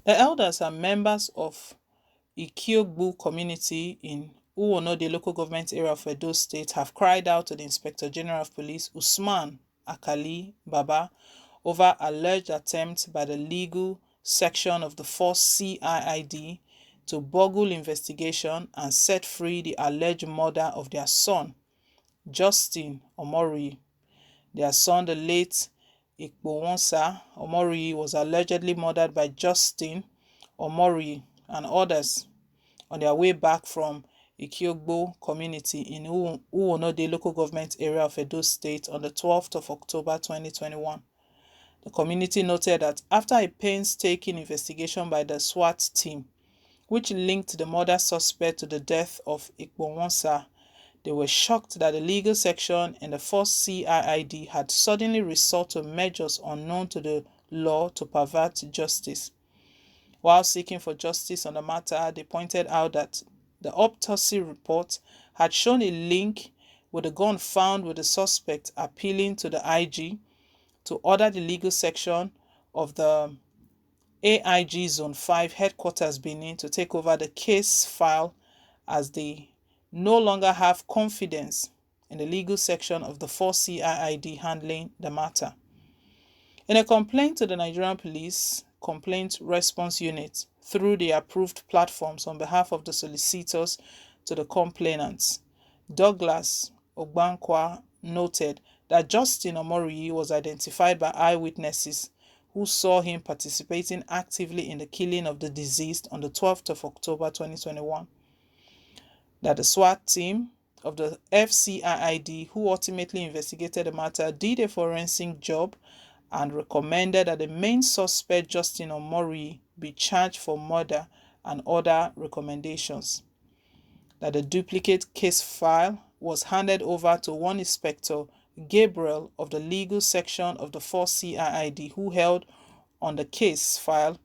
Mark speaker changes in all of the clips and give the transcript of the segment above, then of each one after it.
Speaker 1: The elders are members of Ikiogbu community in Uwonode local government area of Edo State have cried out to the Inspector General of Police, Usman Akali Baba, over alleged attempts by the legal section of the force CIID to boggle investigation and set free the alleged murder of their son, Justin Omori. Their son, the late Ikpowonsa Omori, was allegedly murdered by Justin Omori and others on their way back from Ikiogbo community in Uwonode local government area of Edo State on the 12th of October 2021. The community noted that after a painstaking investigation by the SWAT team, which linked the murder suspect to the death of Ikpowonsa, they were shocked that the legal section in the first CIID had suddenly resorted to measures unknown to the law to pervert justice. While seeking for justice on the matter, they pointed out that the autopsy report had shown a link with the gun found with the suspect, appealing to the IG to order the legal section of the AIG Zone 5 headquarters Benin to take over the case file, as they no longer have confidence in the legal section of the 4CIID handling the matter. In a complaint to the Nigerian Police Complaint Response Unit through the approved platforms on behalf of the solicitors to the complainants, Douglas Ogbankwa noted that Justin Omori was identified by eyewitnesses who saw him participating actively in the killing of the deceased on the 12th of October 2021. That the SWAT team of the FCIID, who ultimately investigated the matter, did a forensic job and recommended that the main suspect, Justin Omori, be charged for murder and other recommendations. That the duplicate case file was handed over to one Inspector Gabriel of the legal section of the 4CIID, who held on the case file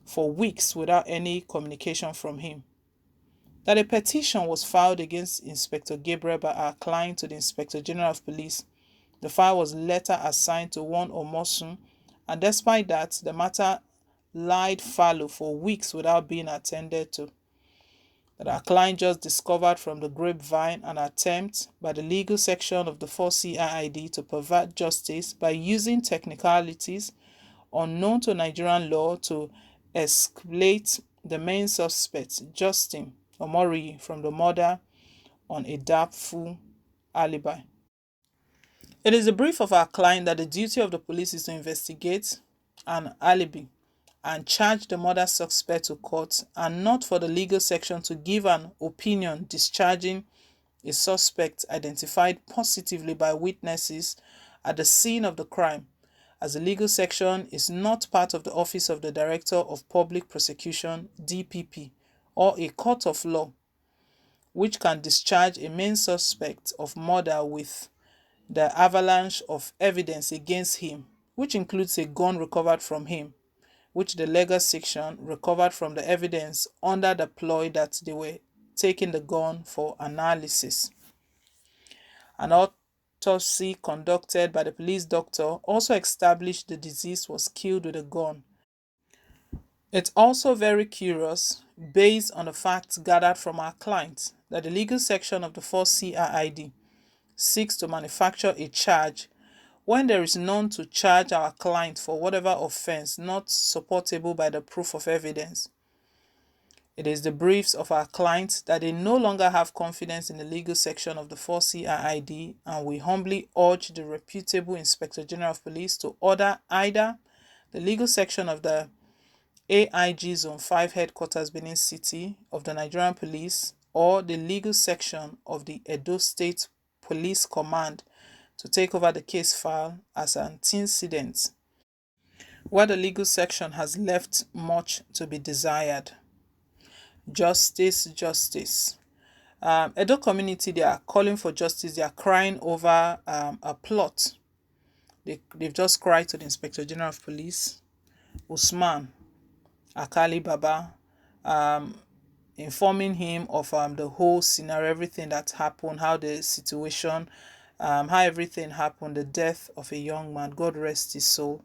Speaker 1: for weeks without any communication from him. That a petition was filed against Inspector Gabriel by our client to the Inspector General of Police. The file was later assigned to one Omosun, and despite that, the matter lied fallow for weeks without being attended to. That our client just discovered from the grapevine an attempt by the legal section of the 4CIID to pervert justice by using technicalities unknown to Nigerian law to escalate the main suspect, Justin Omori, from the murder on a doubtful alibi. It is the brief of our client that the duty of the police is to investigate an alibi and charge the murder suspect to court, and not for the legal section to give an opinion discharging a suspect identified positively by witnesses at the scene of the crime, as the legal section is not part of the Office of the Director of Public Prosecution (DPP) or a court of law, which can discharge a main suspect of murder with the avalanche of evidence against him, which includes a gun recovered from him, which the legal section recovered from the evidence under the ploy that they were taking the gun for analysis. An autopsy conducted by the police doctor also established the deceased was killed with a gun. It's also very curious, based on the facts gathered from our client, that the legal section of the 4CIID seeks to manufacture a charge when there is none to charge our client for whatever offense not supportable by the proof of evidence. It is the briefs of our clients that they no longer have confidence in the legal section of the 4CIID, and we humbly urge the reputable Inspector General of Police to order either the legal section of the AIG Zone 5 headquarters Benin City of the Nigerian Police or the legal section of the Edo State Police Command to take over the case file as an incident where the legal section has left much to be desired. Justice, justice. Edo community, they are calling for justice. They are crying over a plot. They've just cried to the Inspector General of Police, Usman Akali Baba, informing him of the whole scenario, everything that happened, how the situation, how everything happened, the death of a young man, God rest his soul,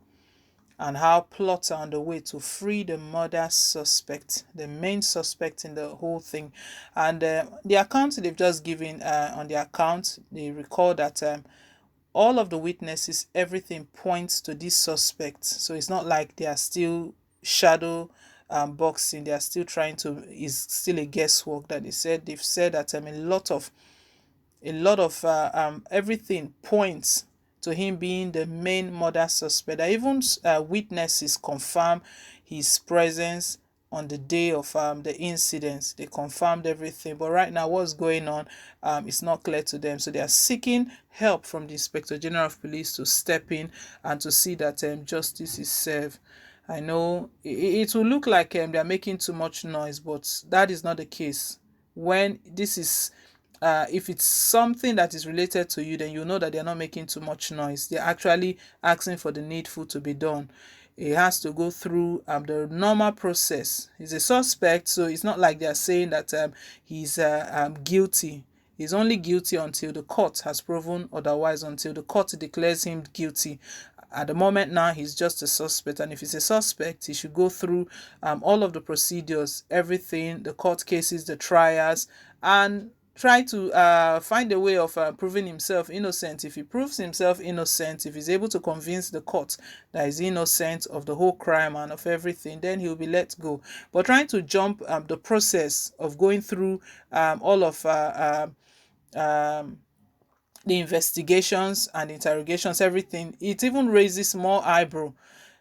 Speaker 1: and how plots are on the way to free the murder suspect, the main suspect in the whole thing. And the account they've just given on the account, they recall that all of the witnesses, everything points to this suspect. So it's not like they are still shadow boxing. They are still trying to. Is still a guesswork that they said. They've said that a lot of everything points to him being the main murder suspect. Even witnesses confirm his presence on the day of the incidents. They confirmed everything, but right now what's going on is not clear to them. So they are seeking help from the Inspector General of Police to step in and to see that justice is served. I know it will look like they are making too much noise, but that is not the case. When this is if it's something that is related to you, then you know that they're not making too much noise. They're actually asking for the needful to be done. It has to go through the normal process. He's a suspect, so it's not like they're saying that he's guilty. He's only guilty until the court has proven otherwise, until the court declares him guilty. At the moment now, he's just a suspect, and if he's a suspect, he should go through all of the procedures, everything, the court cases, the trials, and try to find a way of proving himself innocent. If he proves himself innocent, if he's able to convince the court that he's innocent of the whole crime and of everything, then he'll be let go. But trying to jump the process of going through all of the investigations and interrogations, everything, it even raises more eyebrow.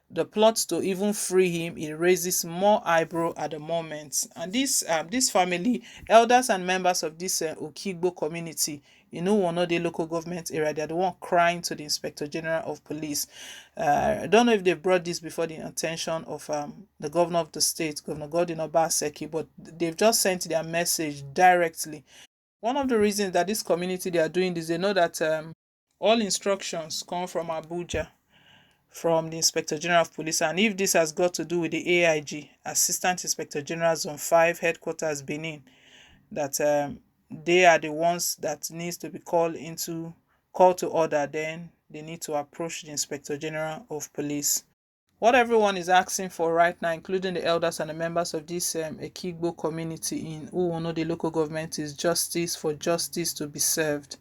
Speaker 1: The plot to even free him, it raises more eyebrow at the moment. And this family, elders and members of this Okigbo community in Uwonode local government area, they're the one crying to the Inspector General of Police. I don't know if they brought this before the attention of the governor of the state, Governor Godwin Obaseki, but they've just sent their message directly. One of the reasons that this community they are doing this, they know that all instructions come from Abuja, from the Inspector General of Police. And if this has got to do with the AIG, Assistant Inspector General Zone 5 Headquarters Benin, that they are the ones that needs to be called to order, then they need to approach the Inspector General of Police. What everyone is asking for right now, including the elders and the members of this Ekigbo community in Uwono, the local government, is justice, for justice to be served.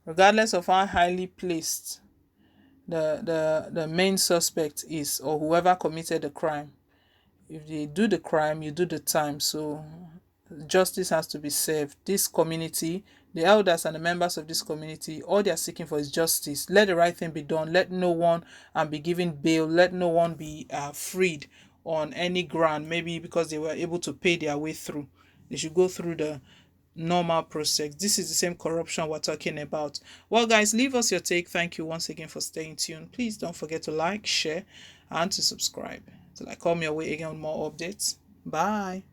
Speaker 1: Regardless of how highly placed the main suspect is, or whoever committed the crime, if they do the crime, you do the time. So justice has to be served. This community, the elders and the members of this community, all they are seeking for is justice. Let the right thing be done. Let no one be given bail. Let no one be freed on any ground, maybe because they were able to pay their way through. They should go through the normal process. This is the same corruption we're talking about. Well, guys, leave us your take. Thank you once again for staying tuned. Please don't forget to like, share, and to subscribe till I come your way again with more updates. Bye.